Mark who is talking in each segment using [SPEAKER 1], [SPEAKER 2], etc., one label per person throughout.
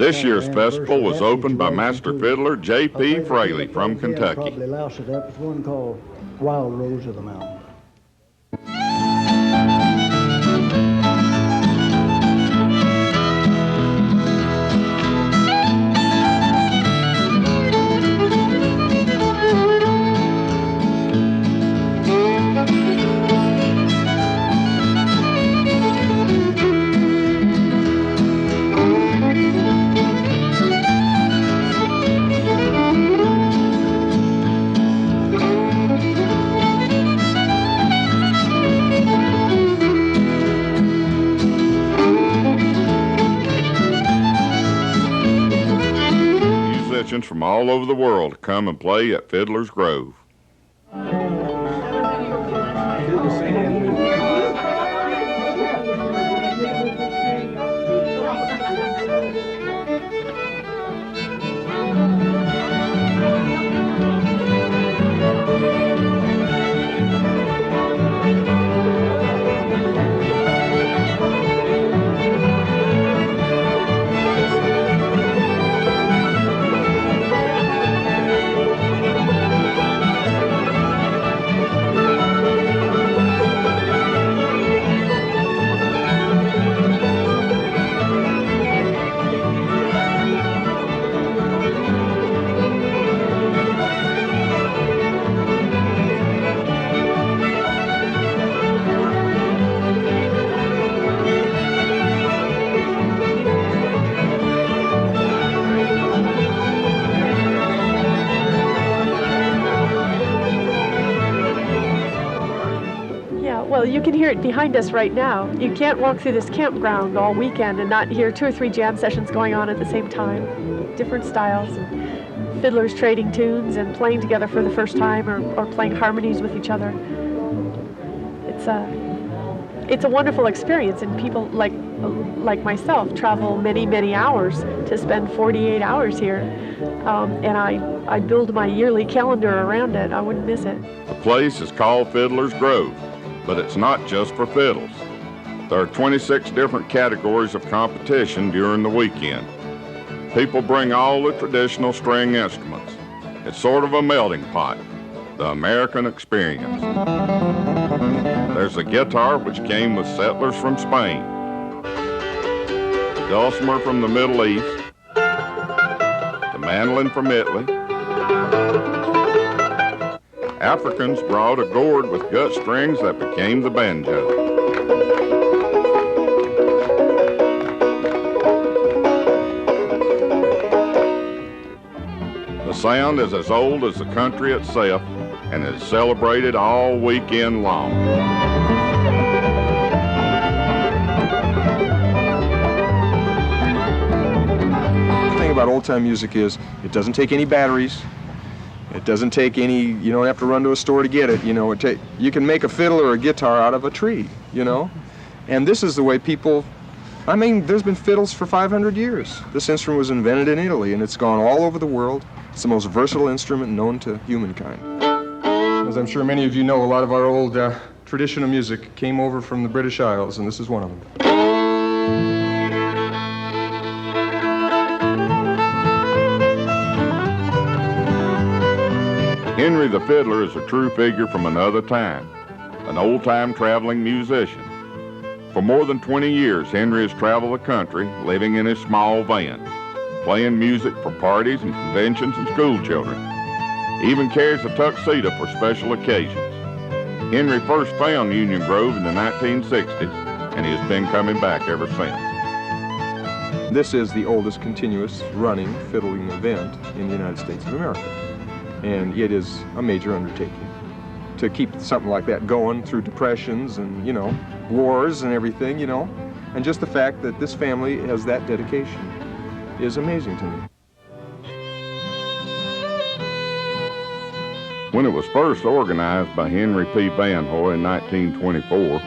[SPEAKER 1] This year's festival was opened by master fiddler J.P. Fraley from Kentucky.
[SPEAKER 2] Probably louse it up. It's one called Wild Rose of the Mountain.
[SPEAKER 1] Musicians from all over the world come and play at Fiddler's Grove.
[SPEAKER 3] Well, you can hear it behind us right now. You can't walk through this campground all weekend and not hear 2 or 3 jam sessions going on at the same time. Different styles, and fiddlers trading tunes and playing together for the first time or playing harmonies with each other. It's a wonderful experience, and people like myself travel many, many hours to spend 48 hours here. And I build my yearly calendar around it. I wouldn't miss it.
[SPEAKER 1] The place is called Fiddler's Grove, but it's not just for fiddles. There are 26 different categories of competition during the weekend. People bring all the traditional string instruments. It's sort of a melting pot, the American experience. There's a guitar which came with settlers from Spain, dulcimer from the Middle East, the mandolin from Italy. Africans brought a gourd with gut strings that became the banjo. The sound is as old as the country itself and is celebrated all weekend long.
[SPEAKER 4] The thing about old-time music is it doesn't take any batteries. It doesn't take any, you don't have to run to a store to get it, you know. You can make a fiddle or a guitar out of a tree, you know. And this is the way people, I mean, there's been fiddles for 500 years. This instrument was invented in Italy, and it's gone all over the world. It's the most versatile instrument known to humankind. As I'm sure many of you know, a lot of our old traditional music came over from the British Isles, and this is one of them.
[SPEAKER 1] Henry the Fiddler is a true figure from another time, an old-time traveling musician. For more than 20 years, Henry has traveled the country, living in his small van, playing music for parties and conventions and school children. He even carries a tuxedo for special occasions. Henry first found Union Grove in the 1960s, and he has been coming back ever since.
[SPEAKER 4] This is the oldest continuous running fiddling event in the United States of America. And it is a major undertaking to keep something like that going through depressions and, you know, wars and everything, you know. And just the fact that this family has that dedication is amazing to me.
[SPEAKER 1] When it was first organized by Henry P. Van Hoy in 1924,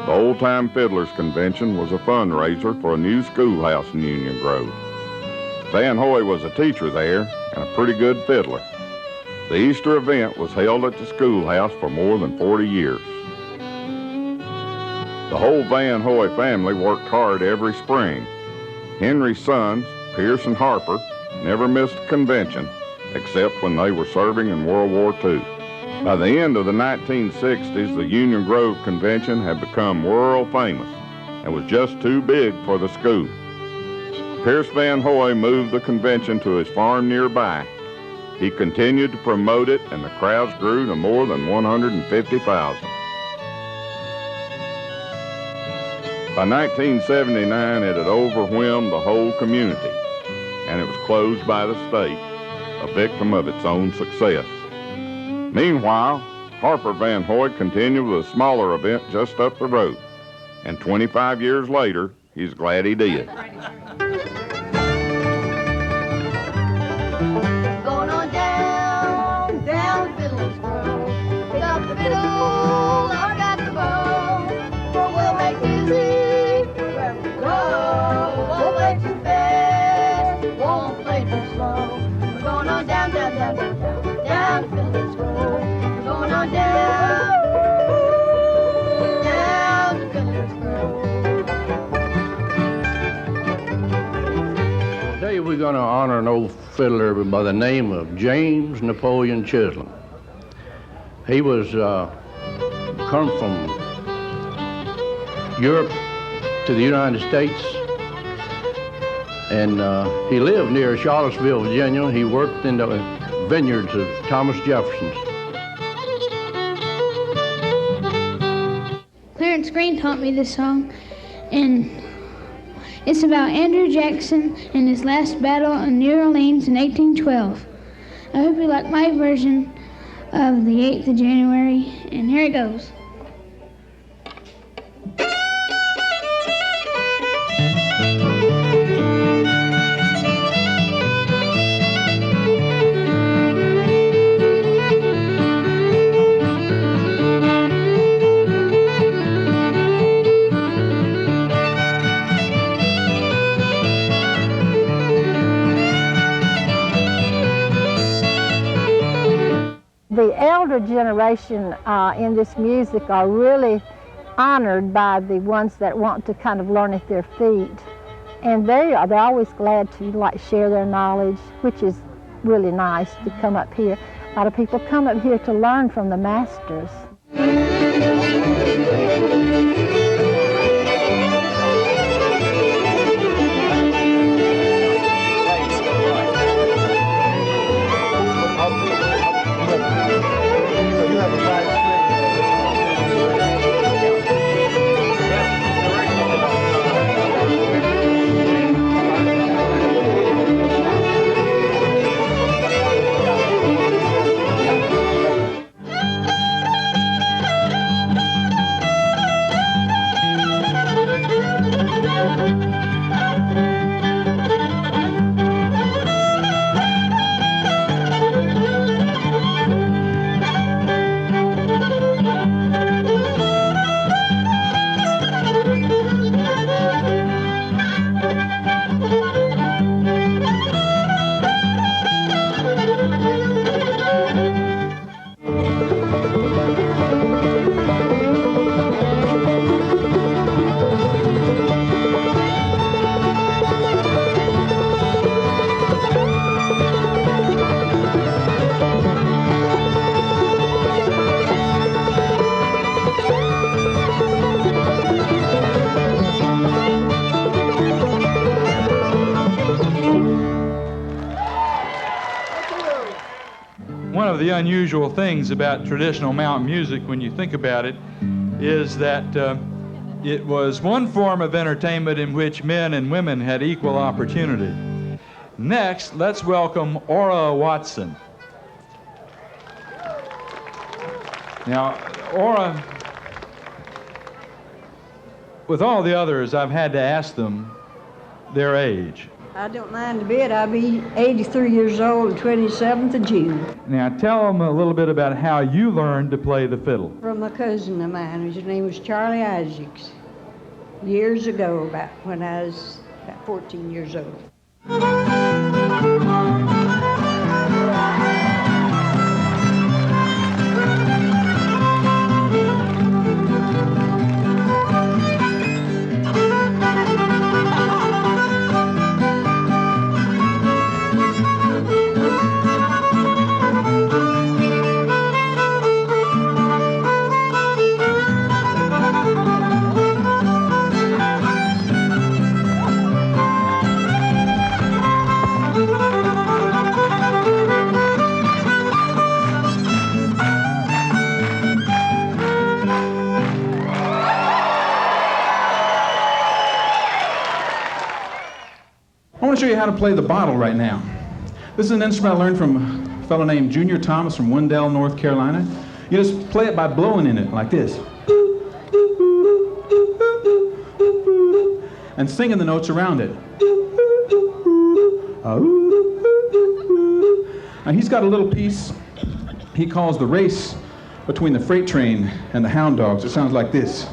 [SPEAKER 1] the Old Time Fiddlers Convention was a fundraiser for a new schoolhouse in Union Grove. Van Hoy was a teacher there and a pretty good fiddler. The Easter event was held at the schoolhouse for more than 40 years. The whole Van Hoy family worked hard every spring. Henry's sons, Pierce and Harper never missed a convention except when they were serving in World War II. By the end of the 1960s, the Union Grove Convention had become world famous and was just too big for the school. Pierce Van Hoy moved the convention to his farm nearby. He continued to promote it, and the crowds grew to more than 150,000. By 1979, it had overwhelmed the whole community, and it was closed by the state, a victim of its own success. Meanwhile, Harper Van Hoy continued with a smaller event just up the road, and 25 years later, he's glad he did.
[SPEAKER 5] Going on down, down Fiddler's Grove. Pick up the fiddle, I got the bow, for we'll make music wherever we go. Won't play too fast, won't play too slow. We're going on down, down, down, down, down, down to Fiddler's Grove. We're going on down, down to Fiddler's Grove.
[SPEAKER 6] Today we're going to honor an old fiddler by the name of James Napoleon Chisholm. He was come from Europe to the United States, and he lived near Charlottesville, Virginia. He worked in the vineyards of Thomas Jefferson's.
[SPEAKER 7] Clarence Green taught me this song, and it's about Andrew Jackson and his last battle in New Orleans in 1812. I hope you like my version of the 8th of January, and here it goes.
[SPEAKER 8] The elder generation in this music are really honored by the ones that want to kind of learn at their feet. And they're always glad to share their knowledge, which is really nice to come up here. A lot of people come up here to learn from the masters.
[SPEAKER 9] One of the unusual things about traditional mountain music, when you think about it, is that it was one form of entertainment in which men and women had equal opportunity. Next, let's welcome Ora Watson. Now, Ora, with all the others, I've had to ask them their age.
[SPEAKER 10] I don't mind a bit. I'll be 83 years old the 27th of June.
[SPEAKER 9] Now, tell them a little bit about how you learned to play the fiddle.
[SPEAKER 10] From a cousin of mine, his name was Charlie Isaacs, years ago, about when I was about 14 years old.
[SPEAKER 11] to show you how to play the bottle right now. This is an instrument I learned from a fellow named Junior Thomas from Wendell, North Carolina. You just play it by blowing in it like this. And singing the notes around it. Now he's got a little piece he calls the race between the freight train and the hound dogs. It sounds like this.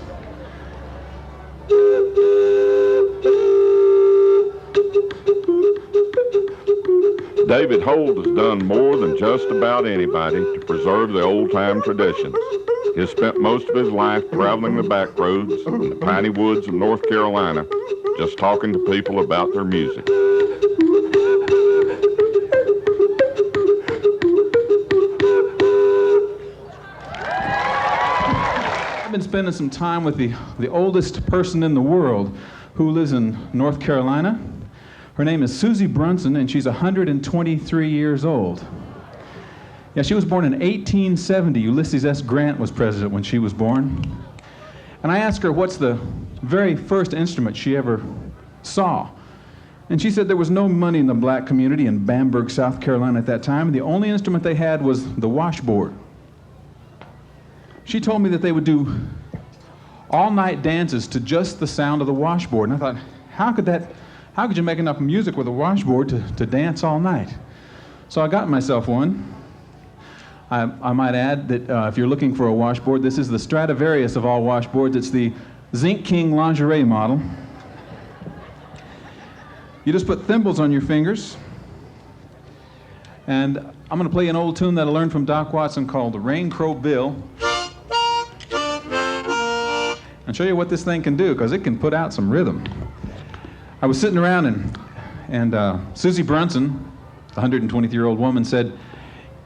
[SPEAKER 1] David Holt has done more than just about anybody to preserve the old-time traditions. He has spent most of his life traveling the back roads in the piney woods of North Carolina, just talking to people about their music.
[SPEAKER 11] I've been spending some time with the oldest person in the world who lives in North Carolina. Her name is Susie Brunson, and she's 123 years old. Yeah, she was born in 1870. Ulysses S. Grant was president when she was born. And I asked her what's the very first instrument she ever saw. And she said there was no money in the black community in Bamberg, South Carolina at that time, and the only instrument they had was the washboard. She told me that they would do all-night dances to just the sound of the washboard. And I thought, how could you make enough music with a washboard to dance all night? So I got myself one. I might add that if you're looking for a washboard, this is the Stradivarius of all washboards. It's the Zinc King lingerie model. You just put thimbles on your fingers. And I'm going to play an old tune that I learned from Doc Watson called the Rain Crow Bill. And show you what this thing can do, because it can put out some rhythm. I was sitting around and Susie Brunson, the 123-year-old woman, said,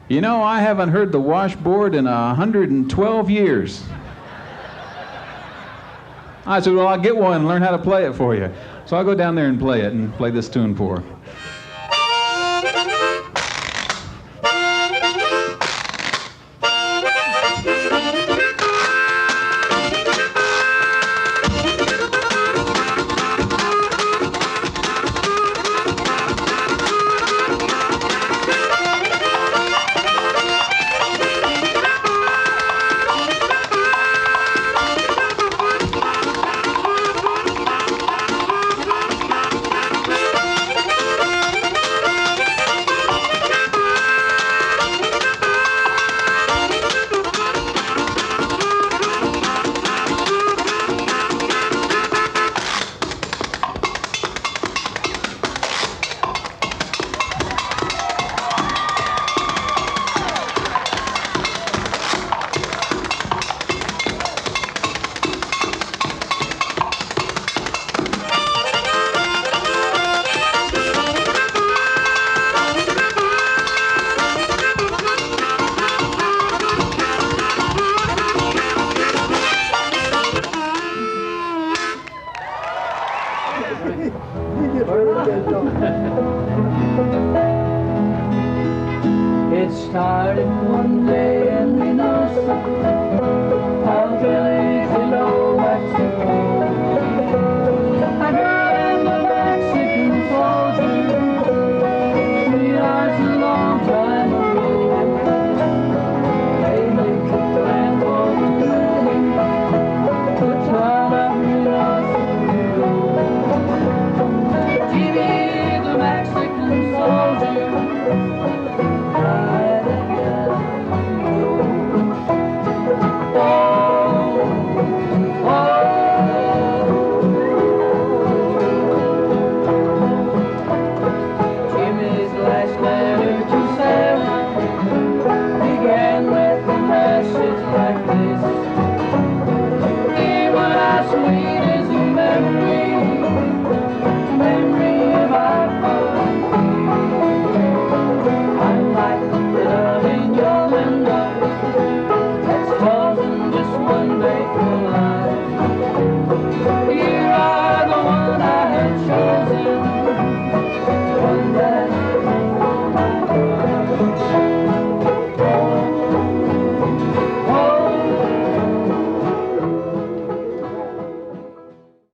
[SPEAKER 11] "You know, I haven't heard the washboard in 112 years. I said, well, I'll get one and learn how to play it for you. So I'll go down there and play it and play this tune for her.
[SPEAKER 12] It started one day in Reynosa, out village below.